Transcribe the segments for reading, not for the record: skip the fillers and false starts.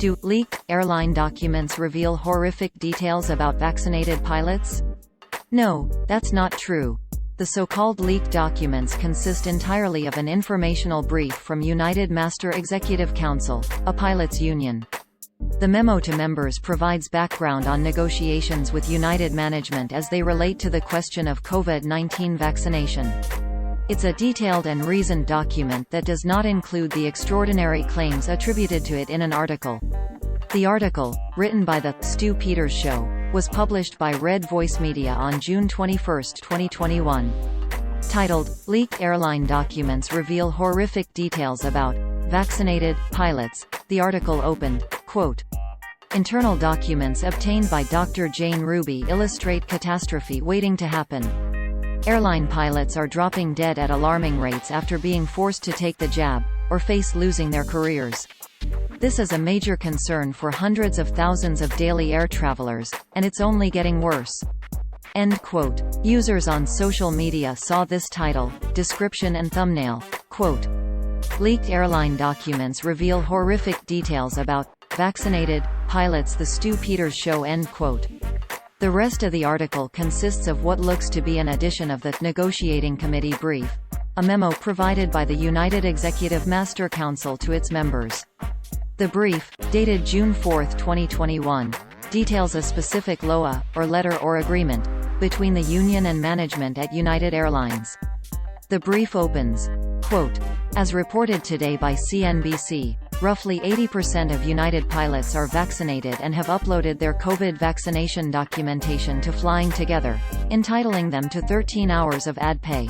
Do leaked airline documents reveal horrific details about vaccinated pilots? No, that's not true. The so-called leaked documents consist entirely of an informational brief from United Master Executive Council, a pilots' union. The memo to members provides background on negotiations with United management as they relate to the question of COVID-19 vaccination. It's a detailed and reasoned document that does not include the extraordinary claims attributed to it in an article. The article, written by The Stu Peters Show, was published by Red Voice Media on June 21, 2021. Titled, Leaked Airline Documents Reveal Horrific Details About Vaccinated Pilots, the article opened, quote, "Internal documents obtained by Dr. Jane Ruby illustrate catastrophe waiting to happen. Airline pilots are dropping dead at alarming rates after being forced to take the jab, or face losing their careers. This is a major concern for hundreds of thousands of daily air travelers, and it's only getting worse." End quote. Users on social media saw this title, description and thumbnail, quote, "Leaked airline documents reveal horrific details about vaccinated pilots, the Stu Peters Show," end quote. The rest of the article consists of what looks to be an edition of the negotiating committee brief, a memo provided by the United Executive Master Council to its members. The brief, dated June 4, 2021, details a specific LOA, or letter or agreement, between the union and management at United Airlines. The brief opens, quote, "As reported today by CNBC, roughly 80% of United pilots are vaccinated and have uploaded their COVID vaccination documentation to Flying Together, entitling them to 13 hours of ad pay.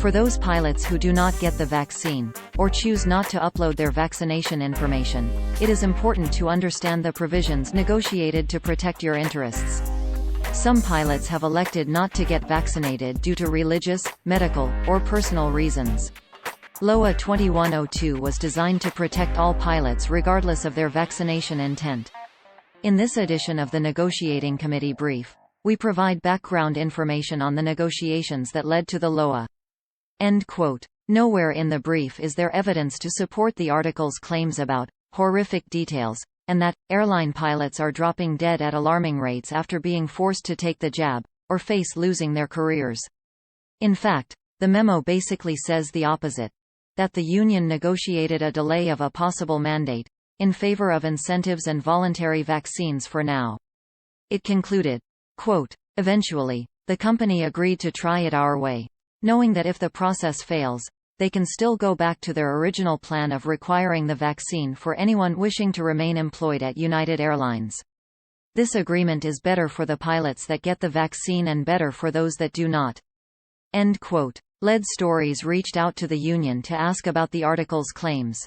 For those pilots who do not get the vaccine, or choose not to upload their vaccination information, it is important to understand the provisions negotiated to protect your interests. Some pilots have elected not to get vaccinated due to religious, medical, or personal reasons. LOA 2102 was designed to protect all pilots regardless of their vaccination intent." In this edition of the negotiating committee brief, we provide background information on the negotiations that led to the LOA. End quote. Nowhere in the brief is there evidence to support the article's claims about horrific details, and that airline pilots are dropping dead at alarming rates after being forced to take the jab, or face losing their careers. In fact, the memo basically says the opposite, that the union negotiated a delay of a possible mandate, in favor of incentives and voluntary vaccines for now. It concluded, quote, "Eventually, the company agreed to try it our way, knowing that if the process fails, they can still go back to their original plan of requiring the vaccine for anyone wishing to remain employed at United Airlines. This agreement is better for the pilots that get the vaccine and better for those that do not." End quote. Lead Stories reached out to the union to ask about the article's claims.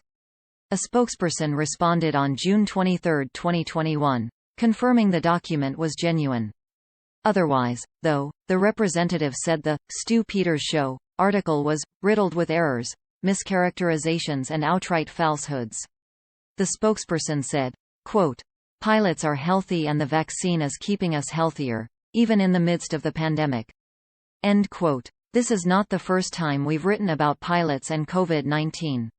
A spokesperson responded on June 23, 2021, confirming the document was genuine. Otherwise, though, the representative said the Stu Peters Show article was riddled with errors, mischaracterizations and outright falsehoods. The spokesperson said, quote, "Pilots are healthy and the vaccine is keeping us healthier, even in the midst of the pandemic." End quote. This is not the first time we've written about pilots and COVID-19.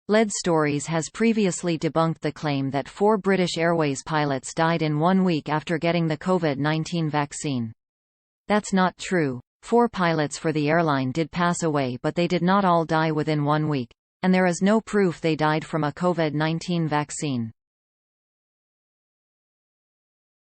Lead Stories has previously debunked the claim that 4 British Airways pilots died in 1 week after getting the COVID-19 vaccine. That's not true. 4 pilots for the airline did pass away, but they did not all die within 1 week, and there is no proof they died from a COVID-19 vaccine.